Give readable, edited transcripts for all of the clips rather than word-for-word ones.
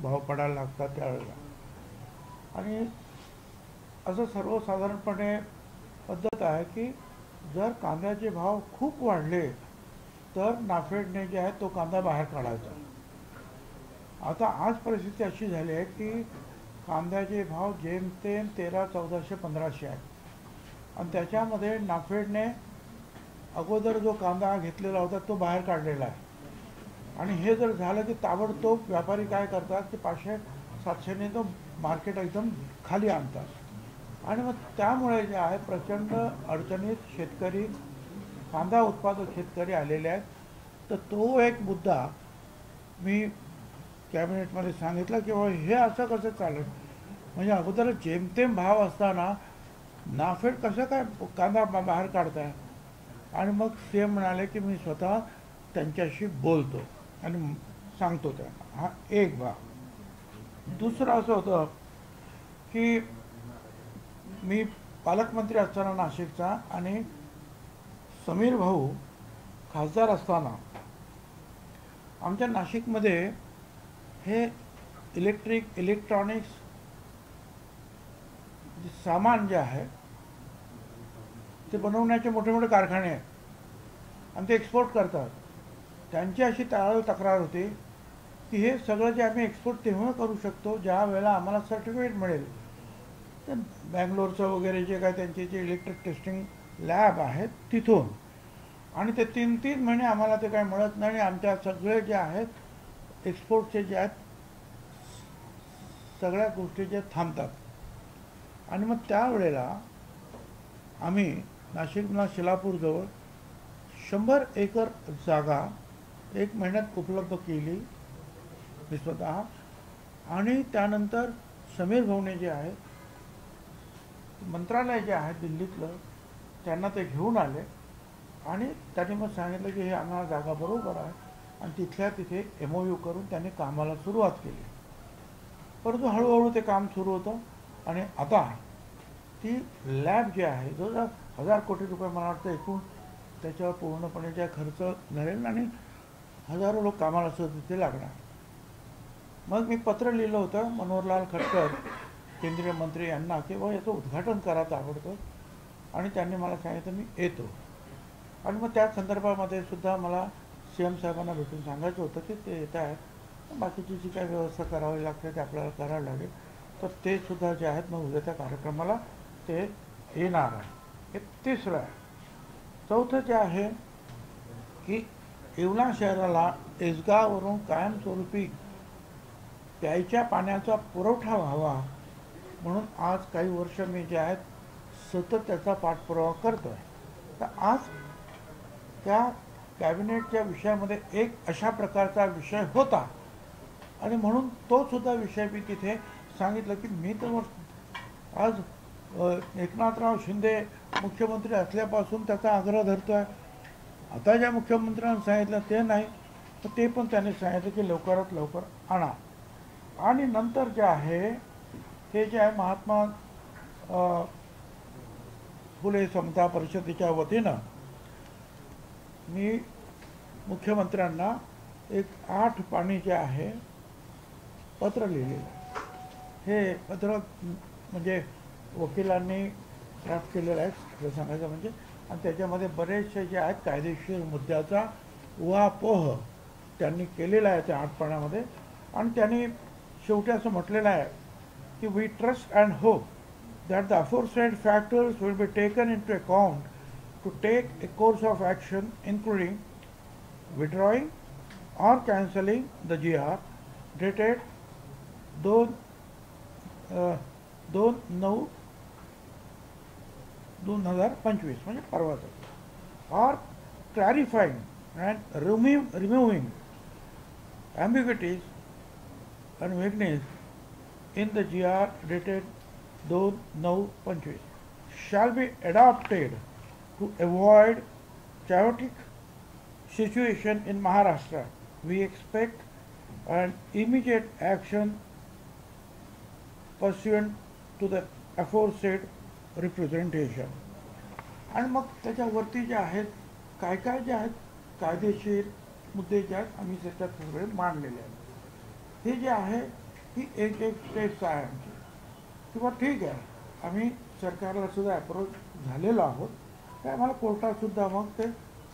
भाव पडायला लागतात त्यावेळेला. आणि असं सर्वसाधारणपणे पद्धत आहे की जर कांद्याचे भाव खूप वाढले तर नाफेडने जे आहे तो कांदा बाहेर काढायचा. आता आज परिस्थिती अशी झाली आहे की कांद्याचे भाव जेमतेम 1300-1400-1500 आहेत आणि त्याच्यामध्ये नाफेडने अगोदर जो कांदा घेतलेला होता तो बाहेर काढलेला आहे. आणि हे जर झालं की ताबडतोब व्यापारी काय करतात की 500-700ने तो मार्केट एकदम खाली आणतात. आणि मग त्यामुळे जे आहे प्रचंड अडचणीत शेतकरी, कांदा उत्पादक शेतकरी आलेले आहेत. तर तो एक मुद्दा मी कॅबिनेटमध्ये सांगितलं की बाबा हे असं कसं चालेल, म्हणजे अगोदर जेमतेम भाव असताना नाफेड कसं काय कांदा बाहेर काढताय. आणि मग सीएम म्हणाले की मी स्वतः त्यांच्याशी बोलतो आणि सांगतो त्यांना. हा एक भाग. दुसरं असं होतं की मी पालकमंत्री असताना नाशिकचा आणि समीर भाऊ खासदार असताना आमच्या नाशिकमध्ये हे इलेक्ट्रॉनिक्स सामान जे आहे ते बनवण्याचे मोठे मोठे कारखाने आहेत आणि ते एक्सपोर्ट करतात. त्यांची अशी तक्रार होती की हे सगळं जे आम्ही एक्सपोर्ट तेव्हा करू शकतो ज्या वेळेला आम्हाला सर्टिफिकेट मिळेल. तर बँगलोरचं वगैरे जे काय त्यांचे जे इलेक्ट्रिक टेस्टिंग लॅब आहेत तिथून, आणि ते 3-3 महिने आम्हाला ते काय मिळत नाही. आमच्या सगळे जे आहेत एक्सपोर्टचे जे आहेत सगळ्या गोष्टी जे थांबतात. आणि मग त्यावेळेला आम्ही नाशिकला शिलापूरजवळ 100 एकर जागा 1 महिन्यात उपलब्ध केली मी स्वतः. आणि त्यानंतर समीर भाऊने जे आहे मंत्रालय जे आहे दिल्लीतलं त्यांना ते घेऊन आले आणि त्यांनी मग सांगितलं की हे आम्हाला जागा बरोबर आहे आणि तिथल्या तिथे MOU करून त्यांनी कामाला सुरुवात केली. परंतु हळूहळू ते काम सुरू होतं आणि आता ती लॅब जी आहे जो 1000 कोटी रुपये मला वाटतं एकूण त्याच्यावर पूर्णपणे जे खर्च घालेल आणि हजारो लोक कामाला सुद्धा तिथे लागणार. मग मी पत्र लिहिलं होतं मनोहरलाल खट्टर केंद्रीय मंत्री यांना की बाबा याचं उद्घाटन करा ताबडतोब. आणि त्यांनी मला सांगितलं मी येतो. आणि मग त्या संदर्भामध्ये सुद्धा मला CM साहेबांना भेटून सांगायचं होतं की ते येत आहेत, बाकीची जी काही व्यवस्था करावी लागते ते आपल्याला करावं लागेल. तर ते सुद्धा जे आहेत मग उद्या त्या कार्यक्रमाला ते येणार आहे. हे तिसरं आहे. चौथं जे आहे की येवला शहराला एसगावरून कायमस्वरूपी प्यायच्या पाण्याचा पुरवठा व्हावा म्हणून आज काही वर्ष मी जे आहेत सतत त्याचा पाठपुरावा करतो आहे. तर आज त्या कॅबिनेटच्या विषयामध्ये एक अशा प्रकारचा विषय होता आणि म्हणून तो सुद्धा विषय मी तिथे सांगितलं की मी तर आज एकनाथराव शिंदे मुख्यमंत्री असल्यापासून त्याचा आग्रह धरतो आहे. आता ज्या मुख्यमंत्र्यांनी सांगितलं ते नाही तर ते पण त्यांनी सांगितलं की लवकरात लवकर आणा. आणि नंतर जे आहे हे जे आहे महात्मा फुले समता परिषदेच्या वतीनं मी मुख्यमंत्र्यांना एक 8 पानी जे आहे पत्र लिहिलेलं. हे पत्र म्हणजे वकिलांनी ड्राफ्ट केलेलं आहे खरं सांगायचं म्हणजे. आणि त्याच्यामध्ये बरेचसे जे आहेत कायदेशीर मुद्द्याचा उहापोह त्यांनी केलेला आहे त्या 8 पानामध्ये. आणि त्यांनी शेवटी असं म्हटलेलं आहे की we trust and hope that the aforesaid factors will be taken into account to take a course of action including withdrawing or cancelling the GR dated 2/9/2025 म्हणजे परवाचं, or clarifying and removing ambiguities and vagueness in the GR dated 2/9/25 shall be adopted to avoid chaotic situation in Maharashtra. We expect an immediate action pursuant to the aforesaid representation. आणि मग त्याच्यावरती जे आहेत काय काय जे आहेत कायदेशीर मुद्दे जे आहेत आम्ही त्याच्यात सगळे मांडलेले आहेत. हे जे आहे ही एक एक स्टेप्स आहे आमची, किंवा ठीक आहे आम्ही सरकारला सुद्धा अप्रोच झालेलो आहोत, ते आम्हाला कोर्टातसुद्धा मग ते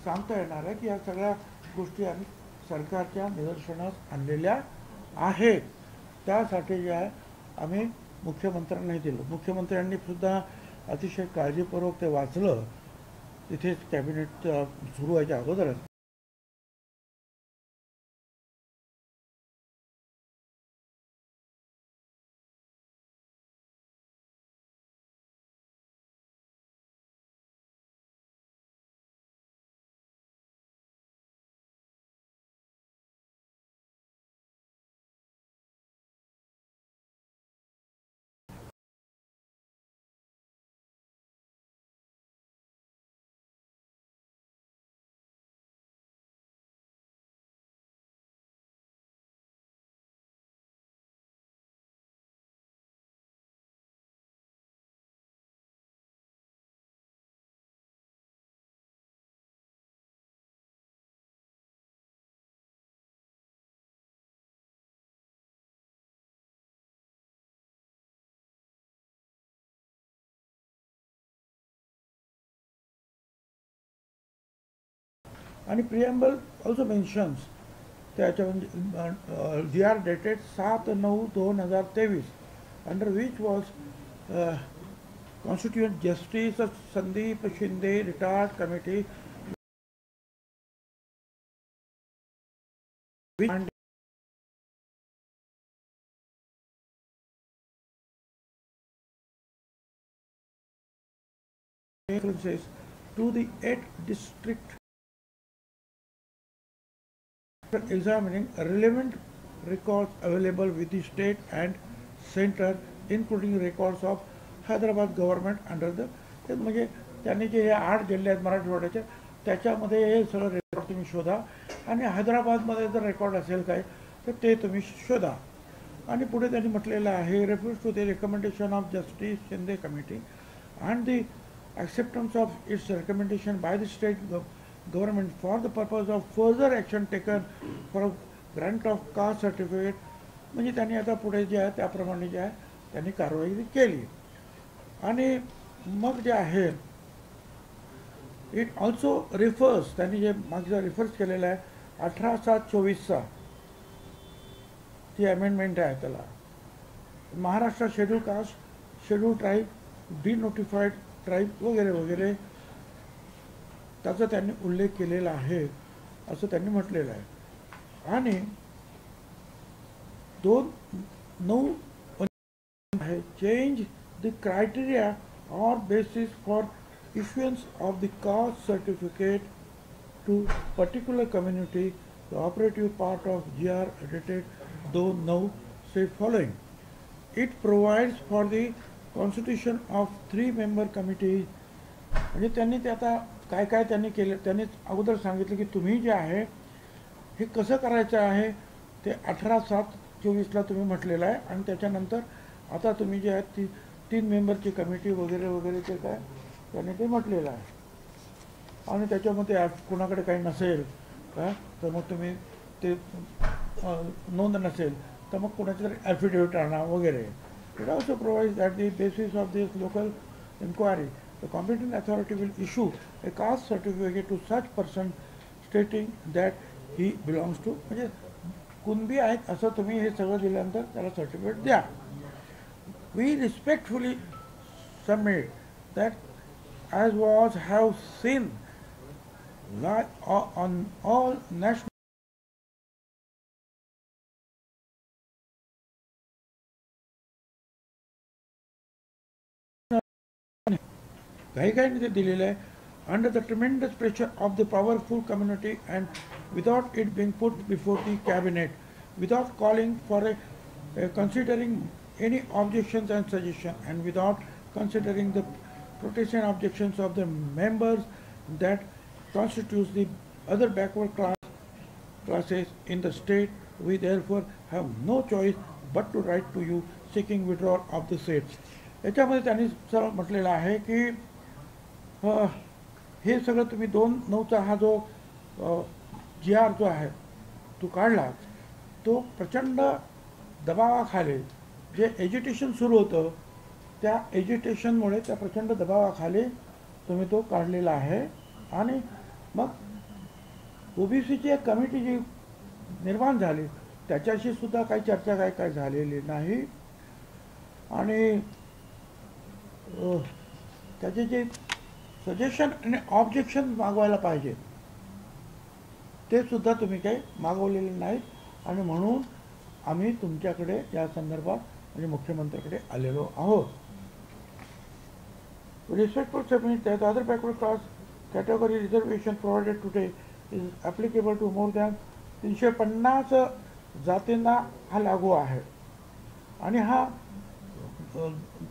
सांगता येणार आहे की या सगळ्या गोष्टी आम्ही सरकारच्या निदर्शनास आणलेल्या आहेत. त्यासाठी जे आहे आम्ही मुख्यमंत्र्यांनाही दिलं. मुख्यमंत्र्यांनी सुद्धा अतिशय काळजीपूर्वक ते वाचलं तिथेच कॅबिनेट सुरू व्हायच्या अगोदरच. आणि प्रिएम्बल ऑल्सो मेन्शन्स त्याच्यामध्ये G R dated 7/9/2023 under which was constituent justice Sandeep Shinde retired committee and references to the 8 district examining relevant records available with the state and center, including records of Hyderabad government under the म्हणजे त्यांनी जे हे 8 जिल्हे आहेत मराठवाड्याचे त्याच्यामध्ये हे सगळं रेकॉर्ड तुम्ही शोधा आणि हैदराबादमध्ये जर रेकॉर्ड असेल काय तर ते तुम्ही शोधा. आणि पुढे त्यांनी म्हटलेलं आहे refers to the recommendation of justice Shinde committee and the acceptance of its recommendation by the state government for the purpose of further action taken for a grant of caste certificate. म्हणजे त्यांनी आता पुढे जे आहे त्याप्रमाणे जे आहे त्यांनी कारवाई केली. आणि मग जे आहे इट ऑल्सो रिफर्स त्यांनी जे मागचा रिफर्स केलेला आहे 18/7/24 ती अमेंडमेंट आहे त्याला Maharashtra schedule caste schedule tribe denotified tribe वगैरे वगैरे त्याचा त्यांनी उल्लेख केलेला आहे असं त्यांनी म्हटलेलं आहे. आणि 2/9 आहे चेंज द क्रायटेरिया और basis for issuance of the caste certificate to particular community. The operative part of GR dated 2/9 says following. It provides for the constitution of 3-member committee. म्हणजे त्यांनी ते आता काय काय त्यांनी केलं त्यांनी अगोदर सांगितलं की तुम्ही जे आहे हे कसं करायचं आहे ते 18/7/24 तुम्ही म्हटलेलं आहे. आणि त्याच्यानंतर आता तुम्ही जे आहे ती 3 मेंबरची कमिटी वगैरे वगैरे ते काय त्याने ते म्हटलेलं आहे. आणि त्याच्यामध्ये कोणाकडे काही नसेल का तर मग तुम्ही ते नोंद नसेल तर मग कोणाचं तरी ॲफिडेविट आणा वगैरे. It also provides that the basis of this local inquiry the competent authority will issue a caste certificate to such person stating that he belongs to म्हणजे कुणबी आहेत असं तुम्ही हे सगळं दिल्यानंतर त्याला सर्टिफिकेट द्या. We respectfully submit that as was have seen on all national काही ते दिलेलं आहे under the tremendous pressure of the powerful community and without it being put before the cabinet, without calling for a considering any objections and suggestions, and without considering the protection objections of the members that constitutes the other backward classes in the state, we therefore have no choice but to write to you seeking withdrawal of the seats. याच्यामध्ये त्यांनी सरळ म्हटलेलं आहे की हे सगळं तुम्ही 2/9 हा जो GR जो आहे तो काढला तो प्रचंड दबावाखाली जे एज्युटेशन सुरू होतं त्या एज्युटेशनमुळे त्या प्रचंड दबावाखाली तुम्ही तो काढलेला आहे. आणि मग ओबीसीची एक कमिटी जी निर्माण झाली त्याच्याशी सुद्धा काही चर्चा काय झालेली नाही. आणि त्याचे जे सजेशन आणि ऑब्जेक्शन मागवायला पाहिजे ते सुद्धा तुम्ही काही मागवलेले नाहीत. आणि म्हणून आम्ही तुमच्याकडे या संदर्भात म्हणजे मुख्यमंत्र्याकडे आलेलो आहोत. Respectful submit that other backward class category reservation provided today is applicable to more than 350 जातींना हा लागू आहे. आणि हा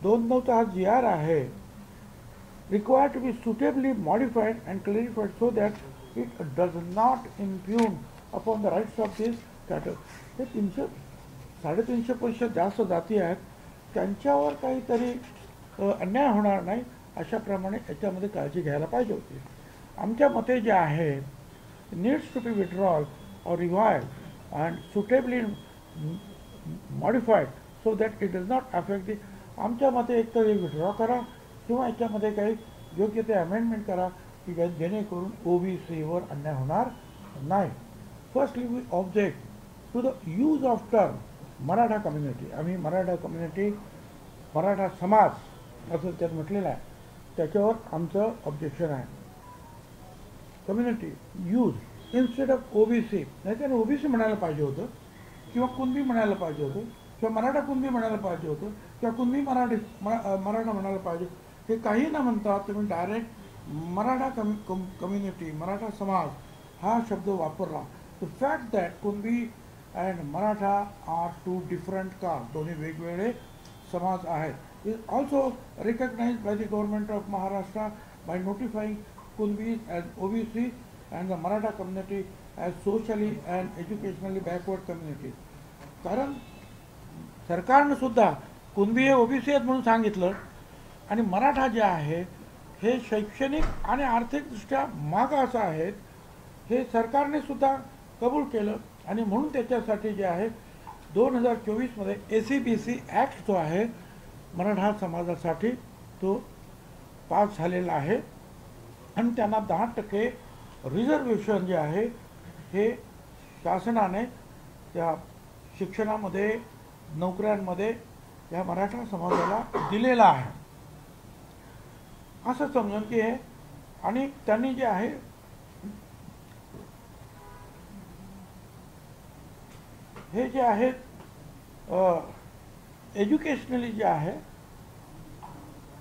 2/9 हा जी आर आहे required to be suitably modified and clarified so that it does not impugn upon the rights of this category. हे 300-350 जास्त जाती आहेत त्यांच्यावर काहीतरी अन्याय होणार नाही अशाप्रमाणे याच्यामध्ये काळजी घ्यायला पाहिजे होती. आमच्या मते जे आहे नीड्स टू बी विड्रॉल और revive and suitably modified so that it does not affect the. आमच्या मते एक तर विड्रॉ करा किंवा याच्यामध्ये काही योग्य ते अमेंडमेंट करा की जेणेकरून ओबीसीवर अन्याय होणार नाही. Firstly we object to the use of term Maratha community. आम्ही मराठा कम्युनिटी मराठा समाज असं त्यात म्हटलेलं आहे त्याच्यावर आमचं ऑब्जेक्शन आहे. Community use instead of OBC नाही त्याने ओबीसी म्हणायला पाहिजे होतं किंवा कुणबी म्हणायला पाहिजे होतं किंवा मराठा कुणबी म्हणायला पाहिजे होतं किंवा कुणबी मराठा म्हणायला पाहिजे. हे काही न म्हणता तुम्ही डायरेक्ट मराठा कम्युनिटी मराठा समाज हा शब्द वापरला. The fact that Kunbi and Maratha are two different caste दोन्ही वेगवेगळे समाज आहेत is also recognized by the government of Maharashtra by notifying Kunbis as OBC and the Maratha community as socially and educationally backward community. कारण सरकारनं सुद्धा कुणबी हे OBC आहेत म्हणून सांगितलं आणि मराठा जे आहे हे शैक्षणिक आणि आर्थिकदृष्ट्या मागास आहेत हे सरकारने सुद्धा कबूल केलं. आणि म्हणून त्याच्यासाठी जे आहे 2024 ACBC ॲक्ट जो आहे मराठा समाजासाठी तो पास झालेला आहे आणि त्यांना 10% रिझर्वेशन जे आहे हे शासनाने त्या शिक्षणामध्ये नोकऱ्यांमध्ये या मराठा समाजाला दिलेला आहे असं समजून की हे. आणि त्यांनी जे आहे हे जे आहेत एज्युकेशनली जे आहे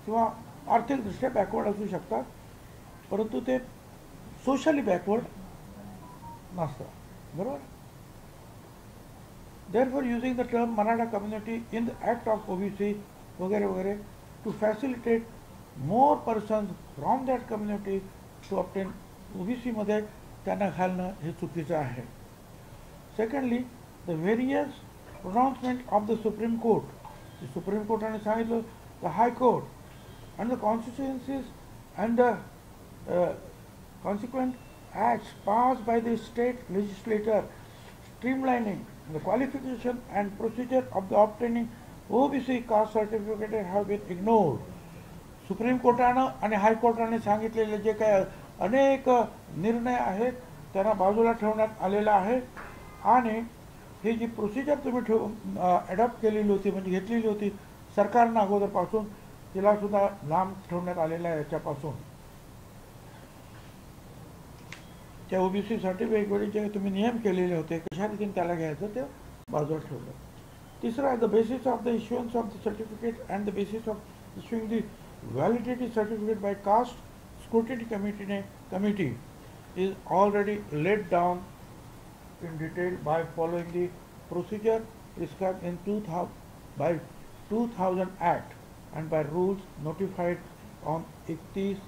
किंवा आर्थिकदृष्ट्या बॅकवर्ड असू शकतात परंतु ते सोशली बॅकवर्ड नसतात. बरोबर. Therefore using the term Maratha community in the act of OBC वगैरे वगैरे to facilitate more persons from that community to obtain OBC मध्ये त्यांना घालणं हे चुकीचं आहे. Secondly, the various pronouncement of the Supreme Court. The Supreme Court आणि सांगितलं the High Court and the constituencies and the consequent acts passed by the state legislature streamlining the qualification and procedure of the obtaining OBC caste certificate have been ignored. Supreme कोर्टानं आणि हायकोर्टाने सांगितलेले जे काही अनेक निर्णय आहेत त्यांना बाजूला ठेवण्यात आलेला आहे आणि ही जी प्रोसिजर तुम्ही ॲडॉप्ट केलेली होती म्हणजे घेतलेली होती सरकारनं अगोदरपासून तिला सुद्धा लांब ठेवण्यात आलेला आहे. याच्यापासून त्या ओबीसीसाठी वेगवेगळे जे तुम्ही नियम केलेले होते कशा रीतीने त्याला घ्यायचं ते बाजूला ठेवलं. तिसरं आहे the basis of the issuance of the certificate and the basis of issuing the validity certificate by caste scrutiny committee is already laid down in detail by following the procedure prescribed in 2000 Act and by rules notified on 31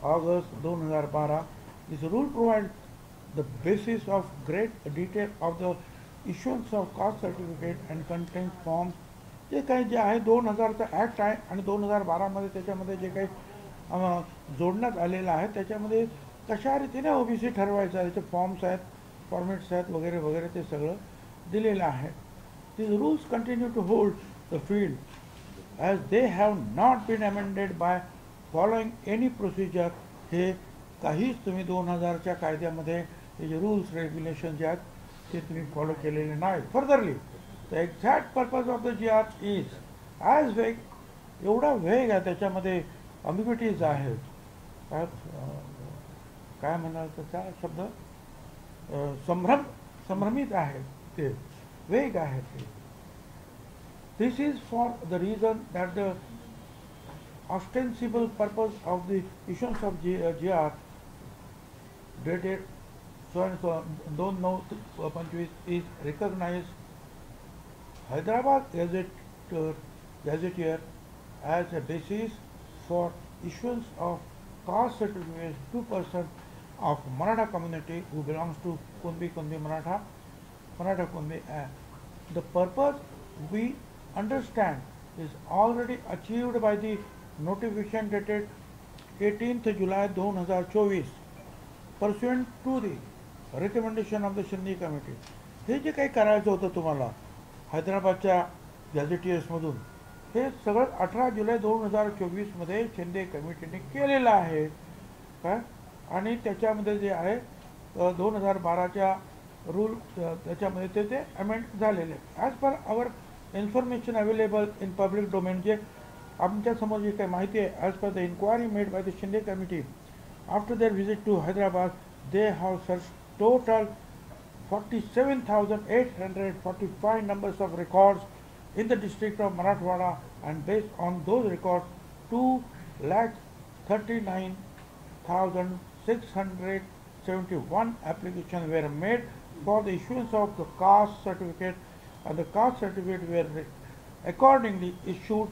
August 2012. This rule provides the basis of great detail of the issuance of caste certificate and contains forms. जे काही जे आहे 2000चा act आहे आणि 2012 मध्ये त्याच्यामध्ये जे काही जोडण्यात आलेलं आहे त्याच्यामध्ये कशा रीतीने ओबीसी ठरवायचं आहे त्याचे फॉर्म्स आहेत फॉर्मेट्स आहेत वगैरे वगैरे ते सगळं दिलेलं आहे. these rules continue to hold the field as they have not been amended by following any procedure. हे काहीच तुम्ही 2000च्या कायद्यामध्ये हे जे रूल्स रेग्युलेशन जे आहेत ते तुम्ही फॉलो केलेले नाहीत. Furtherly the exact purpose of the GR is as वेग, एवढा वेग आहे त्याच्यामध्ये, अम्बिग्युटीज आहेत, काय म्हणाल त्याचा शब्द, संभ्रमित आहेत, ते वेग आहेत ते. This is for the reason that the ostensible purpose of the issuance of GR dated so and so 2/9/25 is recognized Hyderabad Gazetteer as a basis for issuance of caste certificates to persons of Maratha community who belongs to Kundi Maratha Kundi. The purpose we understand is already achieved by the notification dated 18th July 2024 pursuant to the recommendation of the Shinde Committee. हे जे काही करायचं होतं तुम्हाला हैदराबादच्या गॅझेटियर्समधून, हे सगळं 18 जुलै 2024 मध्ये शिंदे कमिटीने केलेलं आहे काय. आणि त्याच्यामध्ये जे आहे 2012च्या रूल त्याच्यामध्ये ते अमेंड झालेले. As per our information available in public domain, जे आमच्या समोर जी काही माहिती आहे, as per the inquiry made by the Shinde committee after their visit to Hyderabad, they have search total 47,845 numbers of records in the district of Marathwada, and based on those records 2,39,671 applications were made for the issuance of the caste certificate, and the caste certificate were accordingly issued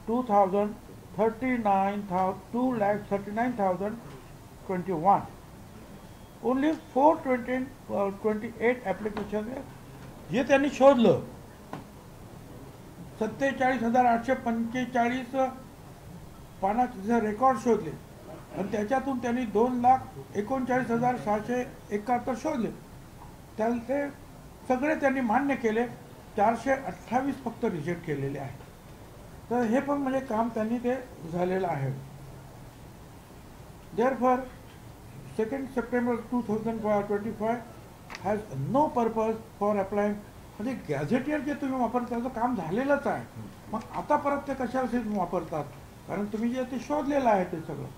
2,39,021. Only 428 applications जे त्यांनी शोधलं, 47,845 पानाचे record शोधले, आणि त्याच्यातून त्यांनी 2,39,671 शोधले. त्याचे सगळे त्यांनी मान्य केले, 428 फक्त रिजेक्ट केलेले आहेत. तर हे पण म्हणजे काम त्यांनी ते झालेलं आहे. Therefore 2nd September 2025 has no purpose for applying. म्हणजे गॅझेटियर जे तुम्ही वापरता त्याचं काम झालेलंच आहे, मग आता परत ते कशासाठी तुम्ही वापरतात, कारण तुम्ही जे ते शोधलेलं आहे ते सगळं.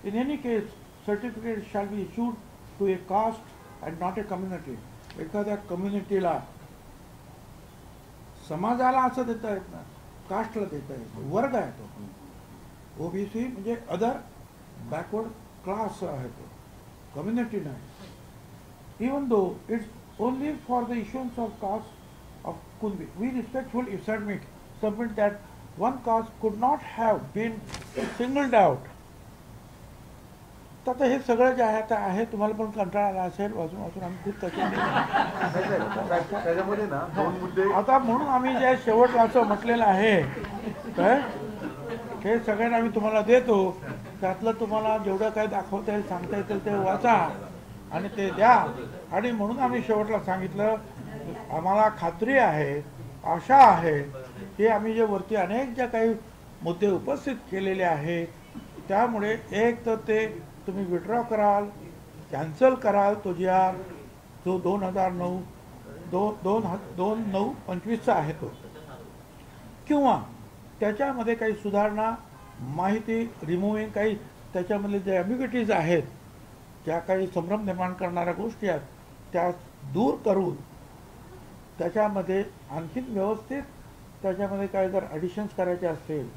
In any case certificate shall be issued to a caste and not a community. एखाद्या कम्युनिटीला, समाजाला असं देता येत नाही, कास्टला देता येतं, वर्ग आहे तो. ओबीसी म्हणजे अदर बॅकवर्ड क्लास आहे तो, कम्युनिटी नाही. Even though it's only for the issuance of caste of Kundi, we respectfully submit that one caste could not have been singled out. तर हे सगळं जे आहे तुम्हाला पण कंटाळा आला असेल, वाचून वाचून आम्ही खूप त्याच्यामध्ये ना आता, म्हणून आम्ही जे शेवटला असं म्हटलेलं आहे काय, हे सगळ्यांना आम्ही तुम्हाला देतो, त्यातलं तुम्हाला जेवढं काही दाखवता येईल, सांगता येतील ते वाचा आणि ते द्या. आणि म्हणून आम्ही शेवटला सांगितलं, आम्हाला खात्री आहे, आशा आहे की आम्ही जे वरती अनेक ज्या काही मुद्दे उपस्थित केलेले आहेत, त्यामुळे एक तर ते तुम्ही विड्रॉ कराल, कॅन्सल कराल तो GR जो 2009-25 आहे तो, किंवा त्याच्यामध्ये काही सुधारणा, माहिती रिमूव्हिंग, काही त्याच्यामधले जे ॲम्बिग्युटीज आहेत, ज्या काही संभ्रम निर्माण करणाऱ्या गोष्टी आहेत, त्या दूर करून त्याच्यामध्ये आणखीन व्यवस्थित त्याच्यामध्ये काही जर ॲडिशन्स करायचे असतील,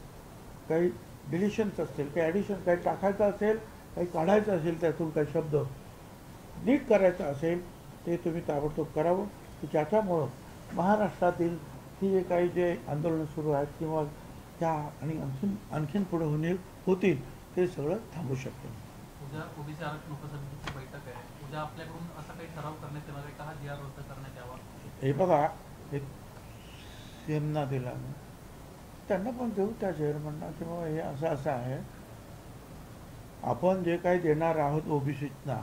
काही डिलिशन्स असतील, काही ॲडिशन्स काही टाकायचं असेल, काही काढायचं असेल, त्यातून काही शब्द नीट करायचं असेल, ते तुम्ही ताबडतोब करावं, की ज्याच्यामुळं महाराष्ट्रातील ही जे काही जे आंदोलनं सुरू आहेत किंवा त्या आणि आणखीन पुढे होतील ते सगळं थांबू शकतं. उद्या ओबीसी आरक्षण उपसमितीची बैठक आहे, उद्या आपल्याकडून असा काही ठराव करण्यात येणार आहे का, हा GR रद्द करण्यात यावा? हे बघा, हे सीएमना दिला, त्यांना पण देऊ त्या चेअरमनना, किंवा हे असं असं आहे, आपण जे काही देणार आहोत ओबीसीतना,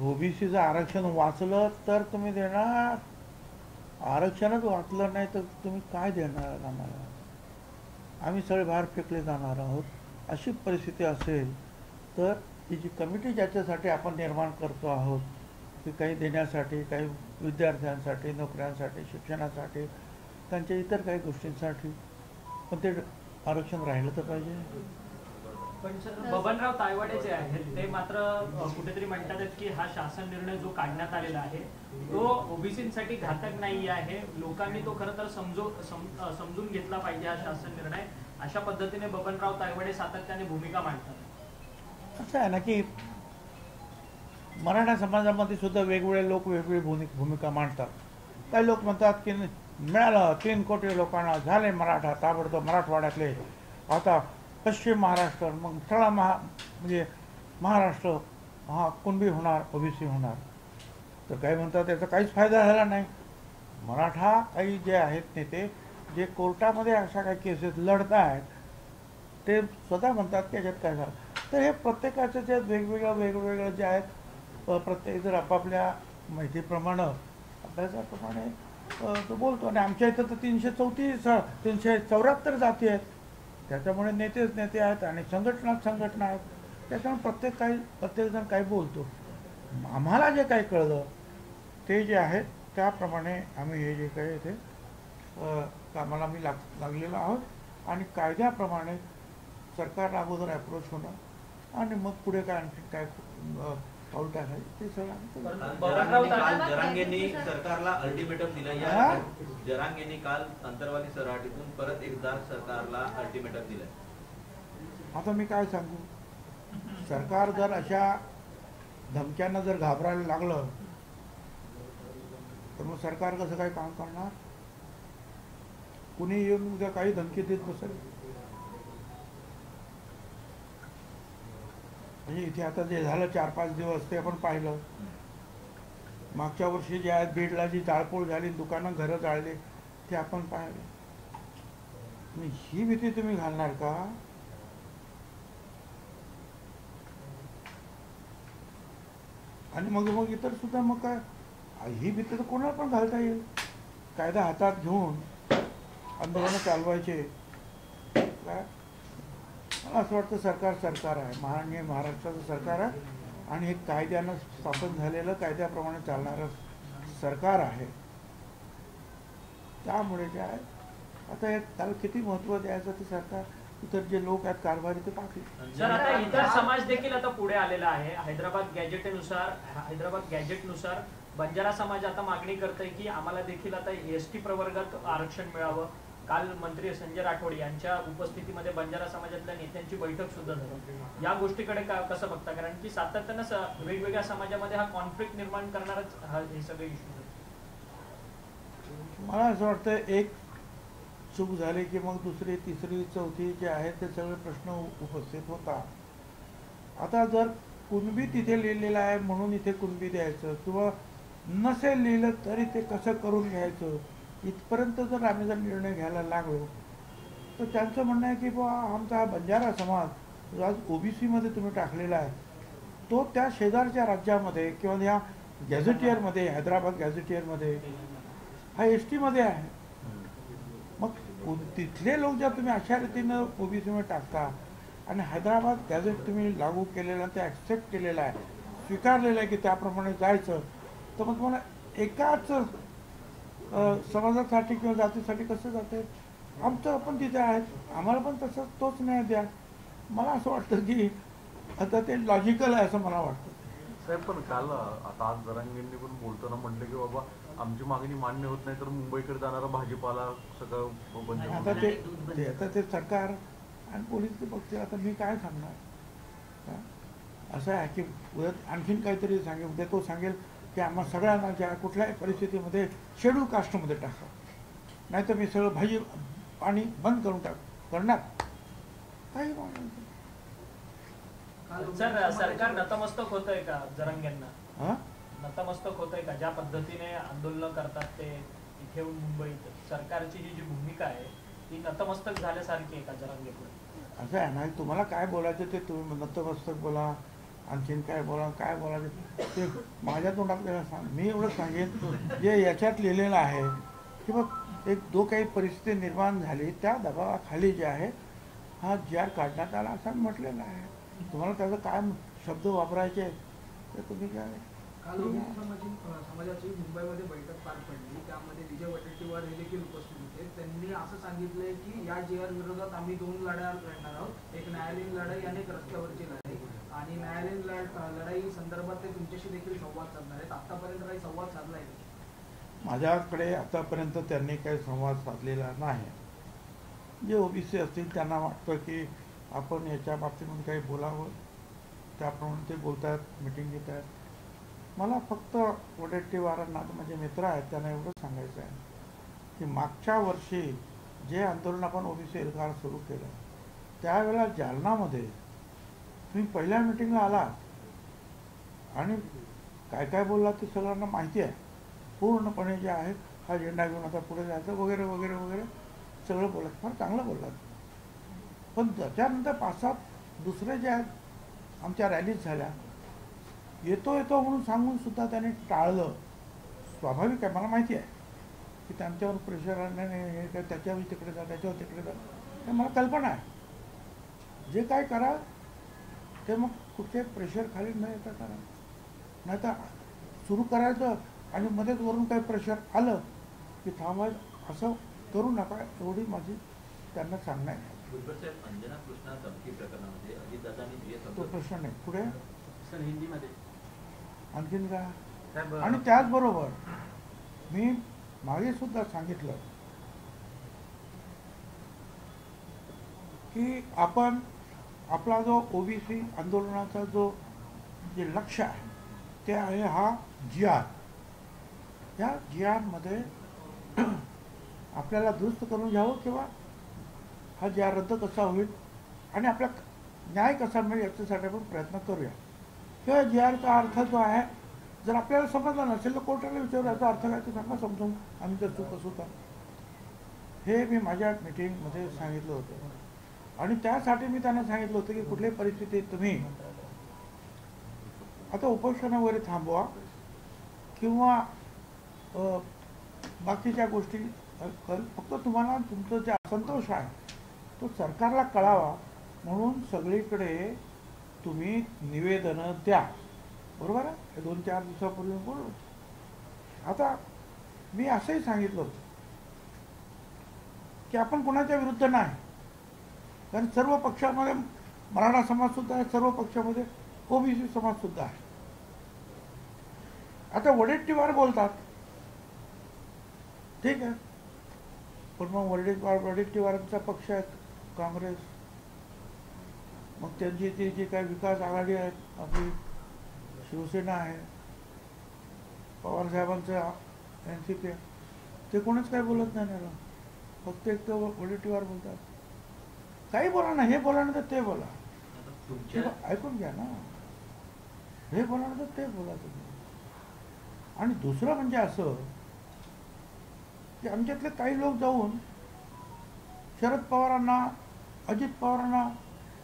ओबीसीचं आरक्षण वाचलं तर तुम्ही देणार, आरक्षणच वाचलं नाही तर तुम्ही काय देणार आम्हाला? आम्ही सगळे बाहेर फेकले जाणार आहोत. अशी परिस्थिती असेल तर ही जी कमिटी ज्याच्यासाठी आपण निर्माण करतो आहोत की काही देण्यासाठी, काही विद्यार्थ्यांसाठी, नोकऱ्यांसाठी, शिक्षणासाठी, त्यांच्या इतर काही गोष्टींसाठी, पण ते आरक्षण राहिलं तर पाहिजे. पण सर बबनराव तायवाडे जे आहेत ते मात्र कुठेतरी म्हणतात की हा शासन निर्णय जो काढण्यात आलेला आहे तो ओबीसीसाठी घातक नाही आहे, लोकांनी तो खरं तर समजून घेतला पाहिजे हा शासन निर्णय, अशा पद्धतीने बबनराव तायवाडे सातत्याने भूमिका मांडतात. असं आहे ना की मराठा समाजामध्ये सुद्धा वेगवेगळे लोक वेगवेगळी भूमिका मांडतात. काही लोक म्हणतात की मिळालं 3 कोटी लोकांना झाले मराठा, ताबडतोब मराठवाड्यातले आता पश्चिम महाराष्ट्र, मग सगळा म्हणजे महाराष्ट्र हा कुणबी होणार, ओबीसी होणार. तर काही म्हणतात त्याचा काहीच फायदा झाला नाही. मराठा काही जे आहेत नेते जे कोर्टामध्ये अशा काही केसेस लढत आहेत ते स्वतः म्हणतात की याच्यात काय झालं. तर हे प्रत्येकाचं जे वेगवेगळं जे आहेत, प्रत्येक जर आपापल्या माहितीप्रमाणे अभ्यासाप्रमाणे तो बोलतो. आणि आमच्या इथं तर 374 जाती आहेत, त्याच्यामुळे नेतेच नेते आहेत आणि संघटना आहेत. त्याच्यामुळे प्रत्येकजण काही बोलतो. आम्हाला जे काही कळलं ते जे आहे त्याप्रमाणे आम्ही हे जे काही ते कामाला आम्ही लागलेलो आहोत आणि कायद्याप्रमाणे सरकारला अगोदर अप्रोच होणं आणि मग पुढे काय आणखी काय पाऊल टाकायचं ते सगळं. जरांगेंनी सरकारला अल्टिमेटम दिला. या जरांगेंनी काल अंतरवाली सराटीतून परत एकदा सरकारला अल्टिमेटम दिलं. आता मी काय सांगू, सरकार जर अशा धमक्यांना जर घाबरायला लागलं तर मग सरकार कसं काय काम करणार? कुणी येऊन उद्या काही धमकी देत बसेल. म्हणजे इथे आता जे झालं 4-5 दिवस ते आपण पाहिलं. मागच्या वर्षी जे आहेत बीडला जी जाळपोळ झाली, दुकानं घरं जाळली ते आपण पाहिले. ही भीती तुम्ही घालणार का? आणि मग इतर सुद्धा मग काय ही भीती तर कोणाला पण घालता येईल. कायदा हातात घेऊन आंदोलनं चालवायचे काय? मला असं वाटतं सरकार आहे, माननीय महाराष्ट्राचं सरकार आहे आणि हे कायद्यानं स्थापन झालेलं, कायद्याप्रमाणे चालणारं सरकार आहे. त्यामुळे जे आहे आता हे त्याला किती महत्त्व द्यायचं ते सरकार, इतर जे लोक आहेत कारभारी ते पाहतील. सर आता इतर समाज देखील आता पुढे आलेला आहे. हैदराबाद गॅजेटनुसार बंजारा समाज आता मागणी करतोय की आम्हाला देखील आता एसटी प्रवर्गात आरक्षण मिळावं. काल मंत्री संजय राठोड यांच्या उपस्थितीमध्ये बंजारा समाजातल्या नेत्यांची बैठक सुद्धा झाली. या गोष्टीकडे कसं बघता? कारण की सातत्यानं वेगवेगळ्या समाजामध्ये हा कॉन्फ्लिक्ट निर्माण करणारच हे सगळे इश्यू. मला असं वाटतं एक चूक झाली की मग दुसरी, तिसरी, चौथी जे आहेत ते सगळे प्रश्न उपस्थित होतात. आता जर कुणबी तिथे लिहिलेलं आहे म्हणून इथे कुणबी द्यायचं, किंवा नसेल लिहिलं तरी ते कसं करून घ्यायचं, इथपर्यंत जर आम्ही जर निर्णय घ्यायला लागलो तर त्यांचं म्हणणं आहे की बुवा आमचा हा बंजारा समाज जो आज ओबीसीमध्ये तुम्ही टाकलेला आहे तो त्या शेजारच्या राज्यामध्ये किंवा या गॅझेटियरमध्ये, हैदराबाद गॅझेटियरमध्ये हा एसटीमध्ये आहे. मग तिथले लोक जर तुम्ही अशा रीतीनं ओबीसीमध्ये टाकता आणि हैदराबाद गॅझेट तुम्ही लागू केलेलं, ते ॲक्सेप्ट केलेलं आहे, स्वीकारलेलं आहे की त्याप्रमाणे जायचं, तर मग तुम्हाला एकाच समाजासाठी किंवा जातीसाठी कसं जाते? आमचं पण तिथे आहेत, आम्हाला पण तसंच तोच न्याय द्या. मला असं वाटतं की आता ते लॉजिकल आहे असं मला वाटतं. साहेब पण काल आता आज जरांगेंनी पण बोलताना म्हटलं की बाबा आमची मागणी मान्य होत नाही तर मुंबईकडे जाणारा भाजीपाला सगळं बंद. आता ते सरकार आणि पोलीस ते बघतील. आता मी काय सांगणार? असं आहे की उद्या आणखीन काहीतरी सांगेल, उद्या तो सांगेल की आम्हा सगळ्यांना ज्या कुठल्याही परिस्थितीमध्ये शेड्यूल कास्टमध्ये टाका, नाही तर मी सगळं भाजी पाणी बंद करून करणार. काही सर सरकार नतमस्तक होतंय का जरांगेंना? हां, नतमस्तक होतंय का? ज्या पद्धतीने आंदोलन करतात ते इथे मुंबईत, सरकारची जी भूमिका आहे ती नतमस्तक झाल्यासारखी आहे का जरांगेपुढे? असं आहे ना, तुम्हाला काय बोलायचं ते तुम्ही नतमस्तक बोला, आणखीन काय बोलायचं ते माझ्या तोंडात काय सांग. मी एवढं सांगेन जे याच्यात लिहिलेलं आहे की बघ जो काही परिस्थिती निर्माण झाली त्या दबावाखाली जे आहे हा GR काढण्यात आला असं म्हटलेलं आहे. तुम्हाला त्याचं काय शब्द वापरायचे आहेत ते तुम्ही काय. काल ओबीसी समाजाची मुंबईमध्ये बैठक पार पडली. त्यामध्ये विजय वडेट्टीवार हे देखील उपस्थित होते. त्यांनी असं सांगितलंय की या GR विरोधात आम्ही 2 लढ्या लढणार आहोत. एक न्यायालयीन लढाई आणि एक रस्त्यावरची लढाई. आणि न्यायालयीन लढाई संदर्भात ते तुमच्याशी देखील संवाद साधणार आहेत. आतापर्यंत काही संवाद साधलाय? माझ्याकडे आतापर्यंत त्यांनी काही संवाद साधलेला नाही. जे ओबीसी असतील त्यांना वाटतं की आपण याच्या बाबतीमध्ये काही बोलावं त्याप्रमाणे ते बोलत आहेत, मिटिंग घेत आहेत. मला फक्त वडेट्टीवारांना माझे मित्र आहेत त्यांना एवढं सांगायचं आहे की मागच्या वर्षी जे आंदोलन आपण ओबीसी एल्गार सुरू केलं त्यावेळेला जालनामध्ये तुम्ही पहिल्या मिटिंगला आला आणि काय काय बोलला ते सगळ्यांना माहिती आहे. पूर्णपणे जे आहे हा झेंडा घेऊन आता पुढे जायचं वगैरे वगैरे वगैरे सगळं बोलत, फार चांगलं बोललात. पण त्याच्यानंतर 5-7 दुसरे जे आहेत आमच्या रॅलीज झाल्या येतो म्हणून सांगून सुद्धा त्याने टाळलं. स्वाभाविक आहे, मला माहिती आहे की त्यांच्यावर प्रेशर आणण्याने हे काय त्याच्यावर तिकडे जा त्याच्यावर तिकडे जा हे मला कल्पना आहे. जे काय करा ते मग कुठे प्रेशर खाली न येता करा, नाही तर सुरू करायचं आणि मध्येच वरून काही प्रेशर आलं की थांबायचं असं करू नका. एवढी माझी त्यांना सांगणं आहे. भुजबळ साहेब, अंजना कृष्णा धमकी प्रकरणामध्ये अजितदादांनी तो प्रश्न नाही. पुढे सर हिंदीमध्ये आणखीन काय. आणि त्याचबरोबर मी मागे सुद्धा सांगितलं की आपण आपला जो ओबीसी आंदोलनाचा जे लक्ष्य आहे ते आहे हा GR. या GR मध्ये आपल्याला दुरुस्त करून घ्यावं किंवा हा GR रद्द कसा होईल आणि आपला न्याय कसा मिळेल याच्यासाठी आपण प्रयत्न करूया. किंवा GRचा अर्थ जो आहे जर आपल्याला समजला नसेल तर कोर्टाला विचारू याचा अर्थ काय ते सांगा समजून आम्ही जर चूक असू तर. हे मी माझ्या मीटिंगमध्ये सांगितलं होतं आणि त्यासाठी मी त्यांना सांगितलं होतं की कुठल्याही परिस्थितीत तुम्ही आता उपोषण वगैरे थांबवा किंवा बाकीच्या गोष्टी फक्त तुम्हाला तुमचं जे असंतोष आहे तो सरकारला कळावा म्हणून सगळीकडे तुम्ही निवेदनं द्या. बरोबर आहे. हे 2-4 दिवसापूर्वी बोललो. आता मी असंही सांगितलं होतं की आपण कोणाच्या विरुद्ध नाही, कारण सर्व पक्षामध्ये मराठा समाज सुद्धा आहे, सर्व पक्षामध्ये ओबीसी समाज सुद्धा आहे. आता वडेट्टीवार बोलतात ठीक आहे, पण मग वडेट्टीवारांचा पक्ष आहे काँग्रेस, मग त्यांची ती जी काही विकास आघाडी आहे आपली शिवसेना आहे, पवारसाहेबांचं NCP आहे, ते कोणीच काही बोलत नाही ना. फक्त एक तर वडेट्टीवार बोलतात. काही बोला ना, हे बोला ना तर ते बोला, ऐकून घ्या ना. हे बोला ना तर ते बोला तुम्ही. आणि दुसरं म्हणजे असं की आमच्यातले काही लोक जाऊन शरद पवारांना, अजित पवारांना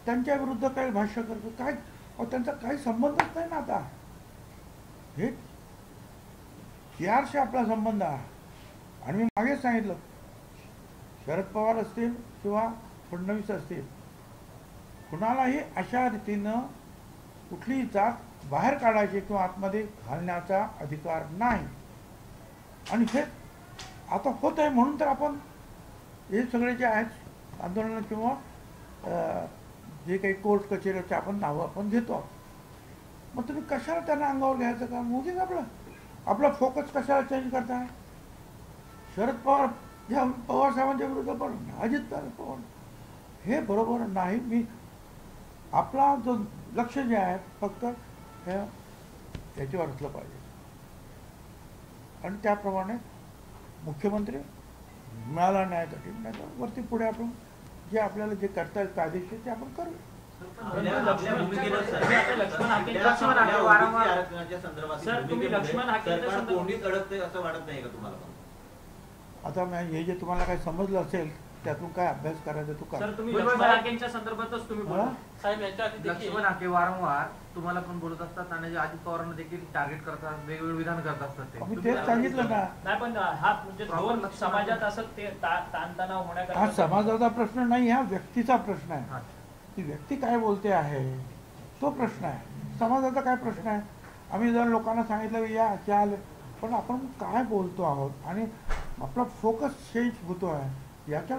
त्यांच्या विरुद्ध काही भाष्य करतो. काय त्यांचा काही संबंधच नाही ना. आता हे GRशी आपला संबंध आहे. आणि मी मागेच सांगितलं शरद पवार असतील किंवा फडणवीस असतील, कुणालाही अशा रीतीनं कुठलीही जात बाहेर काढायची किंवा आतमध्ये घालण्याचा अधिकार नाही. आणि हे आता होत आहे म्हणून तर आपण हे सगळे जे आहेत आंदोलन किंवा जे काही कोर्ट कचेऱ्याचे आपण नावं आपण घेतो. मग तुम्ही कशाला त्यांना अंगावर घ्यायचं का. मुलीच आपला फोकस कशाला चेंज करताय. शरद पवार ह्या पवार साहेबांच्या विरुद्ध पण अजित पवार हे बरोबर नाही. मी आपला जो लक्ष जे आहे फक्त याच्यावर असलं पाहिजे. आणि त्याप्रमाणे मुख्यमंत्री मिळाला न्यायासाठी नाही तर वरती पुढे आपण जे आपल्याला जे करता येईल कायदेशीर ते आपण करू. आता हे जे तुम्हाला काही समजलं असेल त्यातून काय अभ्यास करायचा तू सर काय. तुम्ही लक्ष्मण हाकेंच्या संदर्भातच तुम्ही बोला. साहेब याच्या आधी देखील लक्ष्मण हाके वारंवार तुम्हाला पण बोलत असतात आणि अजित पवारांना देखील टार्गेट करतात, वेगवेगळे विधान करत असतात ते. मी तेच सांगितलं ना, नाही पण हा म्हणजे दोन समाजात असं ते ताणतणाव हा होण्याकरता समाजाचा प्रश्न नाही, हा व्यक्तीचा प्रश्न आहे. हा. ती व्यक्ती काय बोलते आहे तो प्रश्न आहे. समाजाचा काय प्रश्न आहे. आम्ही जर लोकांना सांगितलं की या चाल, पण आपण काय बोलतो आहोत आणि आपला फोकस चेंज होतो आहे याच्या.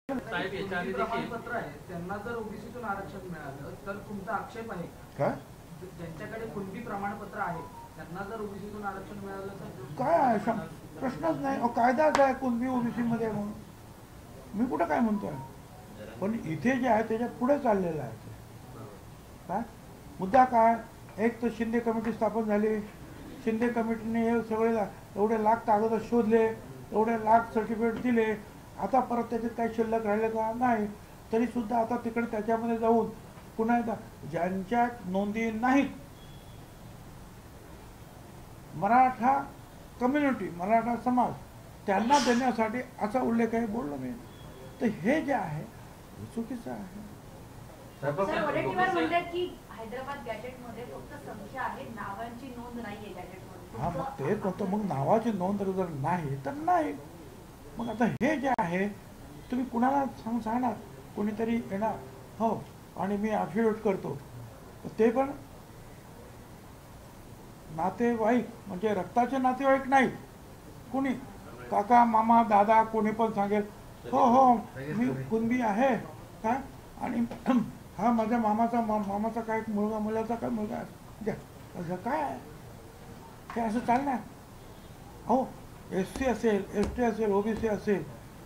साहेब याच्या आधी देखील प्रमाणपत्र आहे त्यांना जर ओबीसीतून आरक्षण मिळालं तर तुमचा आक्षेप आहे का? काय ज्यांच्याकडे कुणबी प्रमाणपत्र आहे त्यांना जर ओबीसीतून आरक्षण मिळालं तर काय आहे प्रश्नच नाही. कायदाच आहे कुणबी ओबीसी मध्ये म्हणून, मी कुठं काय म्हणतोय. पण इथे जे आहे त्याच्या पुढे चाललेलं आहे ते. काय मुद्दा काय, एक तर शिंदे कमिटी स्थापन झाली, शिंदे कमिटीने हे सगळे एवढे लाख कागद शोधले, एवढे लाख सर्टिफिकेट दिले, आता परत त्याच्यात काही शिल्लक राहिले का नाही. तरी सुद्धा आता तिकडे त्याच्यामध्ये जाऊन पुन्हा एकदा ज्यांच्या नोंदी नाहीत, मराठा कम्युनिटी, मराठा समाज, त्यांना देण्यासाठी असा उल्लेख आहे बोललो मी. तर हे जे आहे हे चुकीचं आहे. सर वडेट्टीवार म्हणतात की हैदराबाद गॅजेटमध्ये फक्त संख्या आहे, नावांची नोंद नाहीये गॅजेटमध्ये. हा मग ते होतं, मग नावाची नोंद जर नाही तर नाही. मग आता हे जे आहे तुम्ही कुणाला सांगणार, कोणीतरी येणार हो आणि मी अफिडेविट करतो, ते पण नातेवाईक म्हणजे रक्ताचे नातेवाईक नाही, कोणी काका मामा दादा कोणी पण सांगेल हो हो मी कुणबी आहे काय आणि हा माझ्या मामाचा काय मुलगा, मुलाचा काय मुलगा द्या, असं काय आहे हे असं चालणार. हो SC असेल, ST असेल, OBC असेल,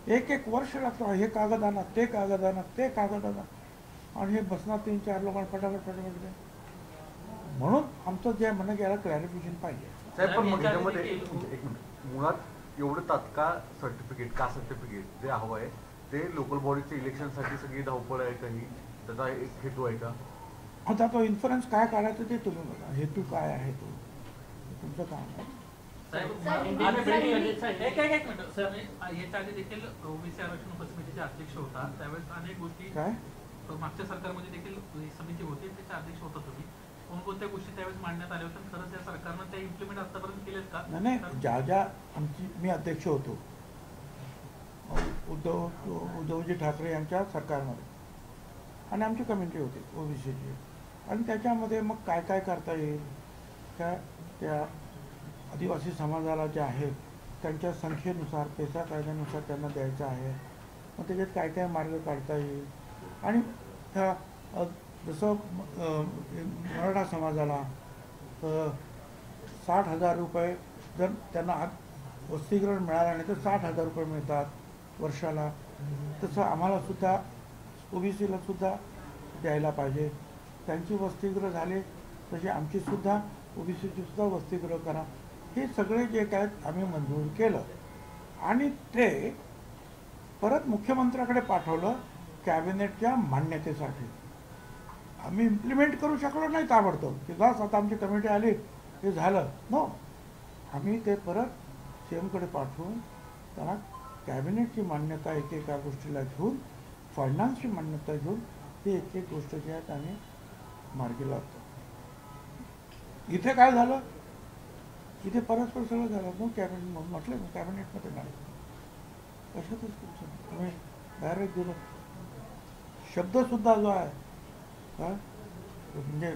एक वर्ष लागतो हे कागद आणा, ते कागद आणा, ते कागद आणा, आणि हे बसणार 3-4 लोकांना फटाफट. म्हणून आमचं जे म्हणणं की याला क्लॅरिफिकेशन पाहिजे. साहेब पण मग याच्यामध्ये एक मिनिट, मुळात एवढं तात्काळ सर्टिफिकेट, कास्ट सर्टिफिकेट जे हवं आहे ते लोकल बॉडीच्या इलेक्शनसाठी सगळी धावपळ आहे का, ही त्याचा एक हेतू आहे का? आता तो इन्फ्लुएन्स काय काढायचं ते तुम्ही बघा, हेतू काय आहे तो तुमचं काम आहे. साहेब एक मिनिट सर, याच्या आधी देखील ओबीसी आरक्षण उपसमितीचे अध्यक्ष होता, त्यावेळेस अनेक गोष्टी काय मागच्या सरकारमध्ये देखील ही समिती होती, त्याचे अध्यक्ष होता तुम्ही. कोणकोणत्या गोष्टी त्यावेळेस मांडण्यात आल्या होत्या, खरंच या सरकारनं त्या इम्प्लिमेंट आतापर्यंत केलेत का? नाही ज्या मी अध्यक्ष होतो उद्धवजी ठाकरे यांच्या सरकारमध्ये, आणि आमची कमिटी होती ओबीसीची, आणि त्याच्यामध्ये मग काय काय करता येईल, काय त्या आदिवासी समाजाला जे आहेत त्यांच्या संख्येनुसार पैसा कायद्यानुसार त्यांना द्यायचा आहे, मग त्याच्यात काय काय मार्ग काढता येईल. आणि ह्या जसं मराठा समाजाला 60,000 रुपये जर त्यांना वसतिगृह मिळालं नाही तर 60,000 रुपये मिळतात वर्षाला, तसं आम्हाला सुद्धा ओबीसीला सुद्धा द्यायला पाहिजे. त्यांची वसतिगृह झाले तशी आमची सुद्धा ओबीसीची सुद्धा वसतिगृह करा. हे सगळे जे काय आम्ही मंजूर केलं आणि ते परत मुख्यमंत्र्याकडे पाठवलं कॅबिनेटच्या मान्यतेसाठी. आम्ही इम्प्लिमेंट करू शकलो नाही ताबडतोब की बस आता आमची कमिटी आली हे झालं, नो. आम्ही ते परत सीएमकडे पाठवून त्यांना कॅबिनेटची मान्यता एकेका गोष्टीला घेऊन, फायनान्सची मान्यता घेऊन ते एक गोष्ट जी आहेत आम्ही मार्गी लावतो. इथे काय झालं, इथे परस्पर सगळं झालं, मग कॅबिनेट म्हटलं ना कॅबिनेटमध्ये नाही कशातच तुम्ही डायरेक्ट दिलं. शब्दसुद्धा जो आहे म्हणजे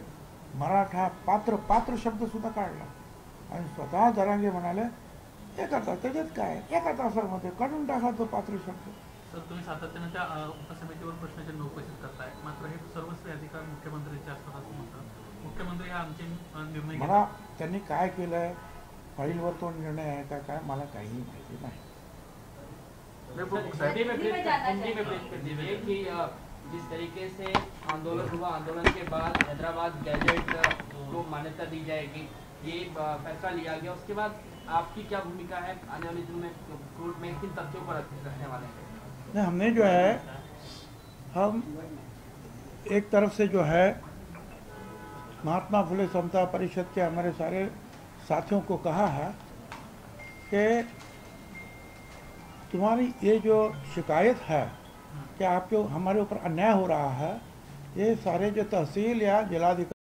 मराठा पात्र शब्दसुद्धा काढला आणि स्वतः जरांगे म्हणाले एका तास त्याच्यात काय एका तासामध्ये काढून टाका तो पात्र शब्द. सर तुम्ही सातत्यानं त्या उपसमितीवर प्रश्नचिन्ह उपस्थित करताय, मात्र हे सर्वस्वी अधिकार मुख्यमंत्र्यांचे असतात असं म्हणतात. मुख्यमंत्री हा अंतिम निर्णय मला त्यांनी काय केलंय, फाईलवर तो निर्णय आहे का काय मला काही माहिती नाही. कि जिस तरीके से आंदोलन हुआ, आंदोलन के बाद हैदराबाद गैजेट को मान्यता दी जाएगी, ये फैसला लिया गया, उसके बाद आपकी क्या भूमिका है आने वाले दिनों में कोर्ट में, किन तथ्यों पर रखने वाले हैं? नहीं, हमने जो है हम एक तरफ से जो है महात्मा फुले समता परिषद के हमारे सारे साथियों को कहा है कि तुम्हारी ये जो शिकायत है कि आपके हमारे ऊपर अन्याय हो रहा है, ये सारे जो तहसील या जिलाधिकारी